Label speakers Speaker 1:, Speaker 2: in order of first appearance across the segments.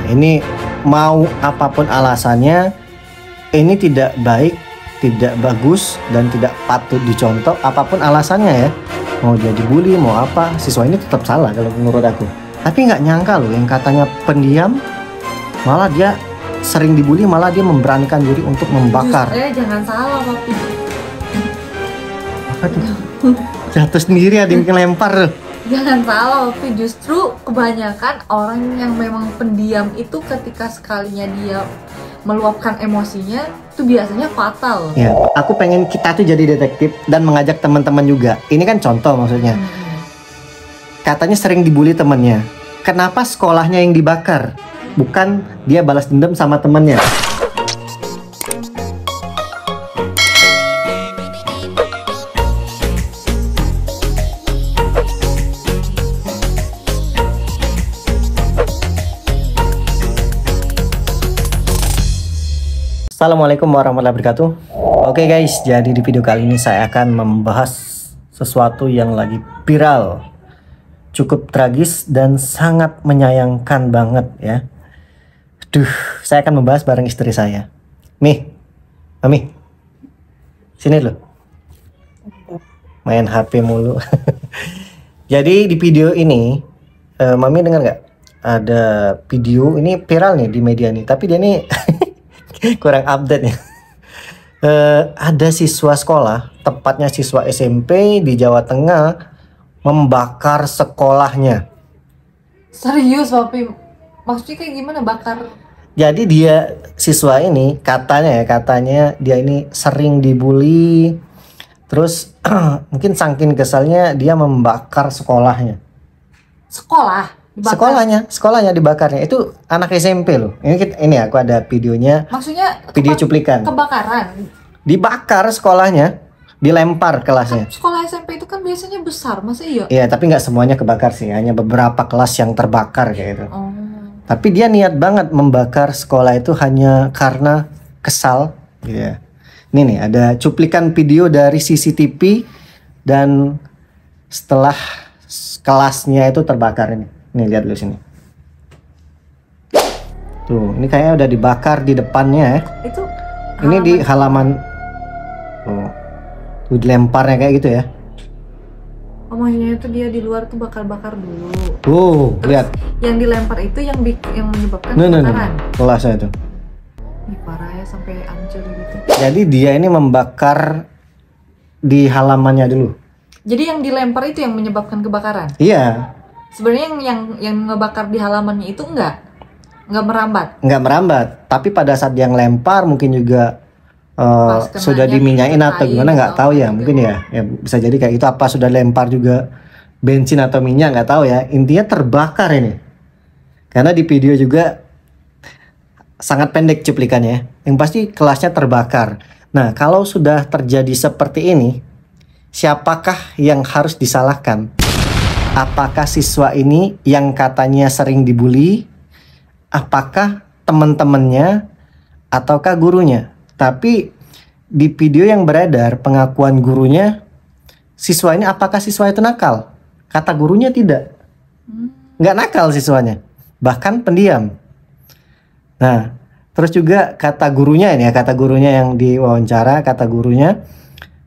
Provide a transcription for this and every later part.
Speaker 1: ini mau apapun alasannya, ini tidak baik, tidak bagus, dan tidak patut dicontoh apapun alasannya ya. Mau dia dibully, mau apa, siswa ini tetap salah kalau menurut aku. Tapi nggak nyangka loh, yang katanya pendiam, malah dia sering dibully, malah dia memberanikan diri untuk membakar.
Speaker 2: Jangan salah, Papi.
Speaker 1: Apa tuh? Jatuh sendiri, ada yang ngelempar.
Speaker 2: Jangan salah, Papi. Justru kebanyakan orang yang memang pendiam itu ketika sekalinya dia meluapkan emosinya itu biasanya fatal.
Speaker 1: Ya, aku pengen kita tuh jadi detektif dan mengajak teman-teman juga. Ini kan contoh maksudnya. Katanya sering dibully temannya. Kenapa sekolahnya yang dibakar? Bukan dia balas dendam sama temannya. Assalamualaikum warahmatullahi wabarakatuh. Oke guys, jadi di video kali ini saya akan membahas sesuatu yang lagi viral, cukup tragis dan sangat menyayangkan banget ya. Saya akan membahas bareng istri saya. Mami, sini loh. Main HP mulu. Jadi di video ini, Mami dengar nggak? Ada video ini viral nih di media nih, tapi dia nih kurang update ya. Ada siswa sekolah, tepatnya siswa SMP di Jawa Tengah, membakar sekolahnya.
Speaker 2: Serius, Papi? Maksudnya kayak gimana bakar?
Speaker 1: Jadi dia, siswa ini katanya dia ini sering dibully, terus mungkin saking kesalnya dia membakar sekolahnya.
Speaker 2: Sekolah?
Speaker 1: Sekolahnya dibakarnya. Itu anak SMP loh. Ini aku ada videonya.
Speaker 2: Maksudnya
Speaker 1: video cuplikan.
Speaker 2: Kebakaran.
Speaker 1: Dibakar sekolahnya, dilempar kelasnya.
Speaker 2: Sekolah SMP itu kan biasanya besar, masa iya?
Speaker 1: Iya, tapi nggak semuanya kebakar sih, hanya beberapa kelas yang terbakar kayak gitu.
Speaker 2: Oh.
Speaker 1: Tapi dia niat banget membakar sekolah itu hanya karena kesal, gitu ya. Ini nih ada cuplikan video dari CCTV dan setelah kelasnya itu terbakar ini. Nih lihat dulu sini. Tuh, ini kayaknya udah dibakar di depannya ya.
Speaker 2: Itu
Speaker 1: ini di halaman. Tuh dilemparnya kayak gitu ya.
Speaker 2: Omongnya itu dia di luar tuh bakar-bakar dulu.
Speaker 1: Tuh, lihat.
Speaker 2: Yang dilempar itu yang menyebabkan
Speaker 1: kebakaran. Kelasnya itu.
Speaker 2: Ih, parah ya, sampai hancur gitu.
Speaker 1: Jadi dia ini membakar di halamannya dulu.
Speaker 2: Jadi yang dilempar itu yang menyebabkan kebakaran?
Speaker 1: Iya.
Speaker 2: Sebenarnya yang ngebakar di halamannya itu enggak merambat.
Speaker 1: Enggak merambat, tapi pada saat yang lempar mungkin juga sudah diminyain atau gimana nggak tahu ya, mungkin ya bisa jadi kayak itu, apa sudah lempar juga bensin atau minyak nggak tahu ya, intinya terbakar ini. Karena di video juga sangat pendek cuplikannya, yang pasti kelasnya terbakar. Nah, kalau sudah terjadi seperti ini, siapakah yang harus disalahkan? Apakah siswa ini yang katanya sering dibully? Apakah teman-temannya? Ataukah gurunya? Tapi di video yang beredar pengakuan gurunya, siswa ini, apakah siswa itu nakal? Kata gurunya tidak. Nggak nakal siswanya. Bahkan pendiam. Nah, terus juga kata gurunya ini ya, kata gurunya yang diwawancara, kata gurunya,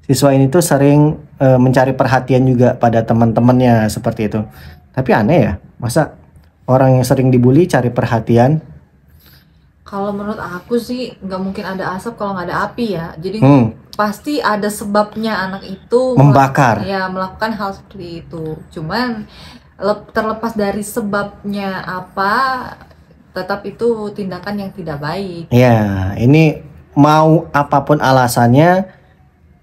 Speaker 1: siswa ini tuh sering mencari perhatian juga pada teman-temannya seperti itu. Tapi aneh ya, masa orang yang sering dibully cari perhatian?
Speaker 2: Kalau menurut aku sih nggak mungkin ada asap kalau nggak ada api ya. Jadi pasti ada sebabnya anak itu
Speaker 1: membakar.
Speaker 2: Melakukan hal seperti itu. Cuman terlepas dari sebabnya apa, tetap itu tindakan yang tidak baik.
Speaker 1: Ya, ini mau apapun alasannya,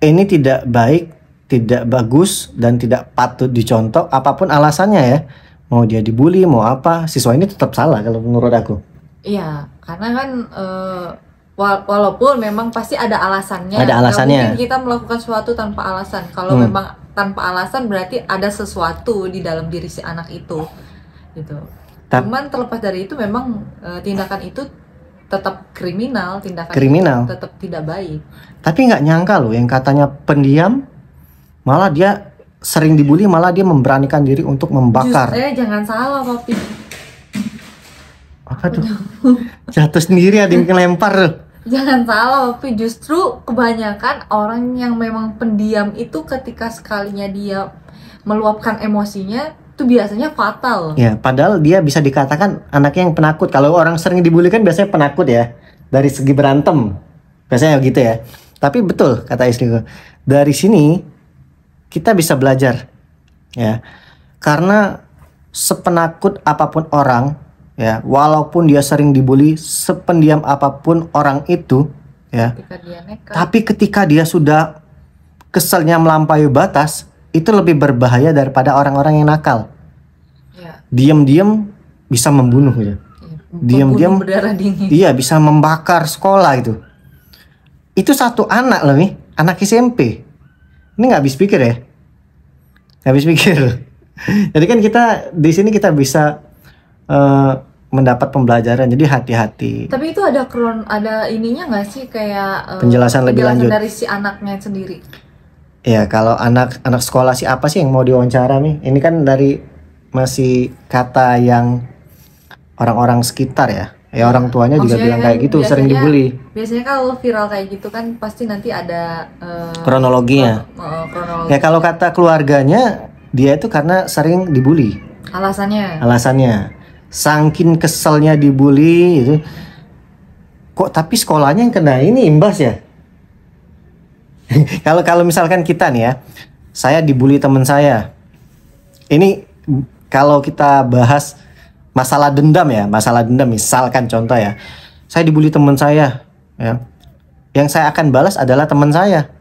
Speaker 1: ini tidak baik, tidak bagus, dan tidak patut dicontoh apapun alasannya ya. Mau dia dibully, mau apa, siswa ini tetap salah kalau menurut aku.
Speaker 2: Iya, karena kan walaupun memang pasti ada alasannya.
Speaker 1: Ada alasannya.
Speaker 2: Nggak mungkin kita melakukan sesuatu tanpa alasan. Kalau memang tanpa alasan berarti ada sesuatu di dalam diri si anak itu, gitu. Cuman terlepas dari itu memang tindakan itu tetap kriminal, tindakan tetap tidak baik.
Speaker 1: Tapi nggak nyangka loh, yang katanya pendiam, malah dia sering dibully, malah dia memberanikan diri untuk membakar.
Speaker 2: Jangan salah, Papi.
Speaker 1: Apa tuh? Jatuh sendiri ada yang lempar tuh.
Speaker 2: Jangan salah, tapi justru kebanyakan orang yang memang pendiam itu ketika sekalinya dia meluapkan emosinya itu biasanya fatal.
Speaker 1: Ya, padahal dia bisa dikatakan anaknya yang penakut. Kalau orang sering dibully kan biasanya penakut ya. Dari segi berantem. Biasanya gitu ya. Tapi betul kata istriku. Dari sini kita bisa belajar. Ya. Karena sepenakut apapun orang, ya, walaupun dia sering dibully, sependiam apapun orang itu, ya.
Speaker 2: Ketika dia nekat.
Speaker 1: Tapi ketika dia sudah keselnya melampaui batas, itu lebih berbahaya daripada orang-orang yang nakal.
Speaker 2: Ya.
Speaker 1: Diam-diam bisa membunuh ya. Diam-diam
Speaker 2: berdarah dingin.
Speaker 1: Iya, bisa membakar sekolah itu. Itu satu anak loh nih, anak SMP. Ini nggak habis pikir ya. Nggak habis pikir. Jadi kan kita di sini kita bisa mendapat pembelajaran, jadi hati-hati.
Speaker 2: Tapi itu ada ininya nggak sih kayak
Speaker 1: penjelasan lebih lanjut
Speaker 2: dari si anaknya sendiri?
Speaker 1: Ya kalau anak sekolah sih apa sih yang mau diwawancara nih? Ini kan dari masih kata yang orang-orang sekitar ya. Ya orang tuanya juga bilang
Speaker 2: kan
Speaker 1: kayak gitu, sering dibully.
Speaker 2: Biasanya kalau viral kayak gitu kan pasti nanti ada
Speaker 1: kronologinya. Ya kalau kata keluarganya dia itu karena sering dibully. Alasannya. Saking keselnya dibully itu. Kok tapi sekolahnya yang kena ini imbas ya? Kalau misalkan kita nih ya, saya dibully teman saya. Ini kalau kita bahas masalah dendam ya, misalkan contoh ya. Saya dibully teman saya, ya. Yang saya akan balas adalah teman saya.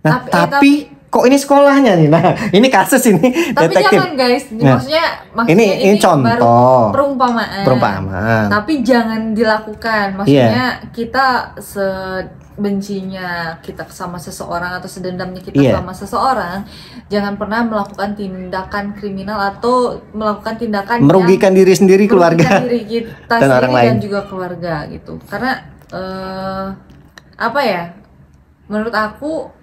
Speaker 1: Nah, tapi kok ini sekolahnya nih? Nah, ini kasus ini
Speaker 2: tapi
Speaker 1: detektif.
Speaker 2: Jangan guys, maksudnya
Speaker 1: ini contoh
Speaker 2: perumpamaan. Tapi jangan dilakukan. Maksudnya kita sebencinya kita sama seseorang atau sedendamnya kita sama seseorang, jangan pernah melakukan tindakan kriminal atau melakukan tindakan
Speaker 1: merugikan diri sendiri, keluarga,
Speaker 2: diri kita
Speaker 1: dan
Speaker 2: sendiri
Speaker 1: orang lain
Speaker 2: dan juga keluarga gitu. Karena apa ya? Menurut aku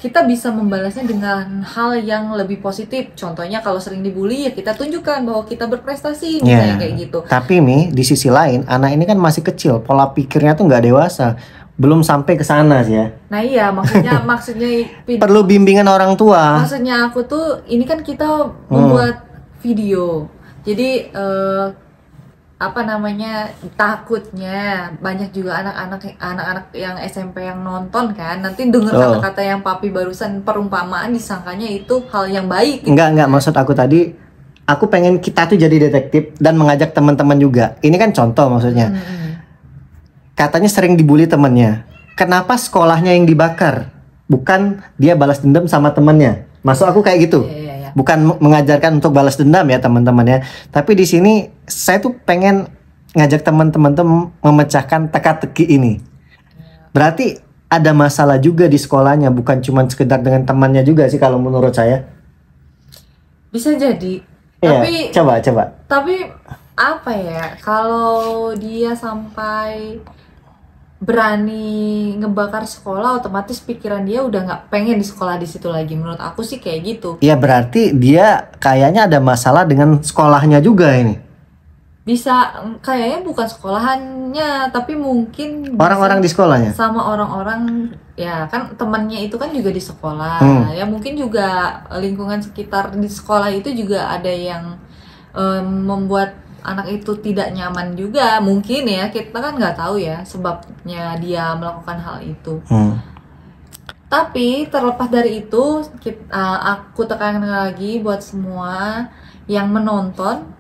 Speaker 2: kita bisa membalasnya dengan hal yang lebih positif. Contohnya kalau sering dibully ya kita tunjukkan bahwa kita berprestasi misalnya kayak gitu.
Speaker 1: Tapi Mi, di sisi lain anak ini kan masih kecil, pola pikirnya tuh nggak dewasa, belum sampai ke sana sih ya.
Speaker 2: Nah iya, maksudnya
Speaker 1: perlu bimbingan orang tua.
Speaker 2: Maksudnya aku tuh ini kan kita membuat video. Jadi apa namanya, takutnya banyak juga anak-anak yang SMP yang nonton kan, nanti denger kata-kata yang papi barusan perumpamaan disangkanya itu hal yang baik gitu.
Speaker 1: Enggak, maksud aku tadi aku pengen kita tuh jadi detektif dan mengajak teman-teman juga. Ini kan contoh maksudnya. Katanya sering dibully temannya. Kenapa sekolahnya yang dibakar? Bukan dia balas dendam sama temannya. Maksud aku kayak gitu. Bukan mengajarkan untuk balas dendam ya teman-teman ya. Tapi di sini saya tuh pengen ngajak teman-teman tuh memecahkan teka-teki ini. Berarti ada masalah juga di sekolahnya, bukan cuma sekedar dengan temannya juga sih kalau menurut saya.
Speaker 2: Bisa jadi.
Speaker 1: Tapi coba.
Speaker 2: Tapi apa ya? Kalau dia sampai berani ngebakar sekolah, otomatis pikiran dia udah nggak pengen di sekolah di situ lagi. Menurut aku sih kayak gitu.
Speaker 1: Ya berarti dia kayaknya ada masalah dengan sekolahnya juga ini.
Speaker 2: Bisa, kayaknya bukan sekolahannya, tapi mungkin
Speaker 1: orang-orang di sekolahnya.
Speaker 2: Sama orang-orang, ya kan temannya itu kan juga di sekolah. Ya mungkin juga lingkungan sekitar di sekolah itu juga ada yang membuat anak itu tidak nyaman juga, mungkin ya, kita kan nggak tahu ya sebabnya dia melakukan hal itu. Tapi terlepas dari itu, aku tekankan lagi buat semua yang menonton,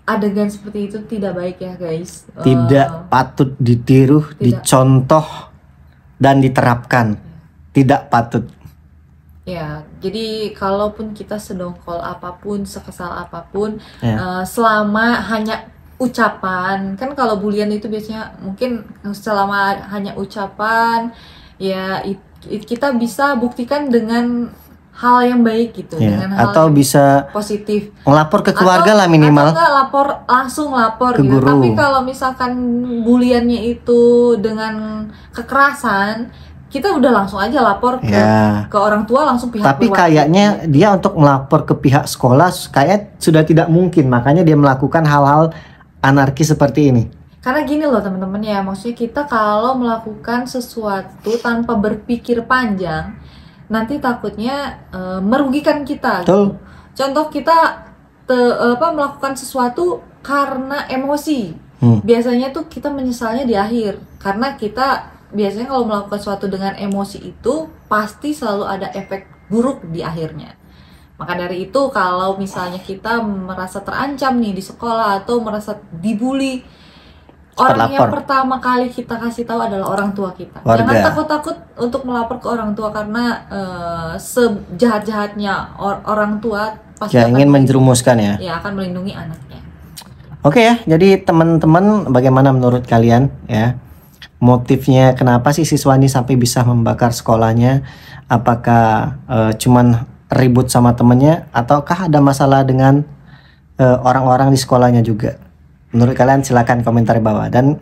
Speaker 2: adegan seperti itu tidak baik ya guys.
Speaker 1: Tidak patut ditiru, dicontoh dan diterapkan. Tidak patut.
Speaker 2: Ya, jadi kalaupun kita sedongkol apapun, sekesal apapun, selama hanya ucapan, kan kalau bulian itu biasanya mungkin selama hanya ucapan, ya kita bisa buktikan dengan hal yang baik gitu, dengan hal
Speaker 1: atau
Speaker 2: yang
Speaker 1: bisa
Speaker 2: positif.
Speaker 1: Ngelapor ke keluarga lah minimal.
Speaker 2: Atau langsung lapor
Speaker 1: ke
Speaker 2: gitu.
Speaker 1: Guru.
Speaker 2: Tapi kalau misalkan buliannya itu dengan kekerasan, kita udah langsung aja lapor ke orang tua, langsung pihak
Speaker 1: tapi kayaknya dia untuk melapor ke pihak sekolah kayak sudah tidak mungkin, makanya dia melakukan hal-hal anarki seperti ini?
Speaker 2: Karena gini loh teman-teman ya, maksudnya kita kalau melakukan sesuatu tanpa berpikir panjang, nanti takutnya merugikan kita. Gitu. Contoh kita melakukan sesuatu karena emosi. Biasanya tuh kita menyesalnya di akhir, karena kita biasanya kalau melakukan sesuatu dengan emosi itu pasti selalu ada efek buruk di akhirnya. Maka dari itu kalau misalnya kita merasa terancam nih di sekolah atau merasa dibully, orang yang pertama kali kita kasih tahu adalah orang tua kita. Jangan takut-takut untuk melapor ke orang tua, karena sejahat-jahatnya orang tua pasti
Speaker 1: ingin menjerumuskan ya.
Speaker 2: Ya, akan melindungi anaknya.
Speaker 1: Oke ya, jadi teman-teman bagaimana menurut kalian ya? Motifnya kenapa sih siswa ini sampai bisa membakar sekolahnya? Apakah cuman ribut sama temennya, ataukah ada masalah dengan orang-orang di sekolahnya juga? Menurut kalian silahkan komentar di bawah. Dan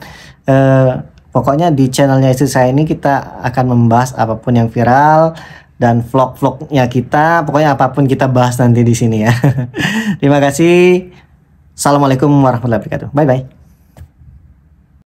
Speaker 1: pokoknya di channelnya istri saya ini kita akan membahas apapun yang viral dan vlog-vlognya kita, pokoknya apapun kita bahas nanti di sini ya. Terima kasih. Assalamualaikum warahmatullahi wabarakatuh. Bye bye.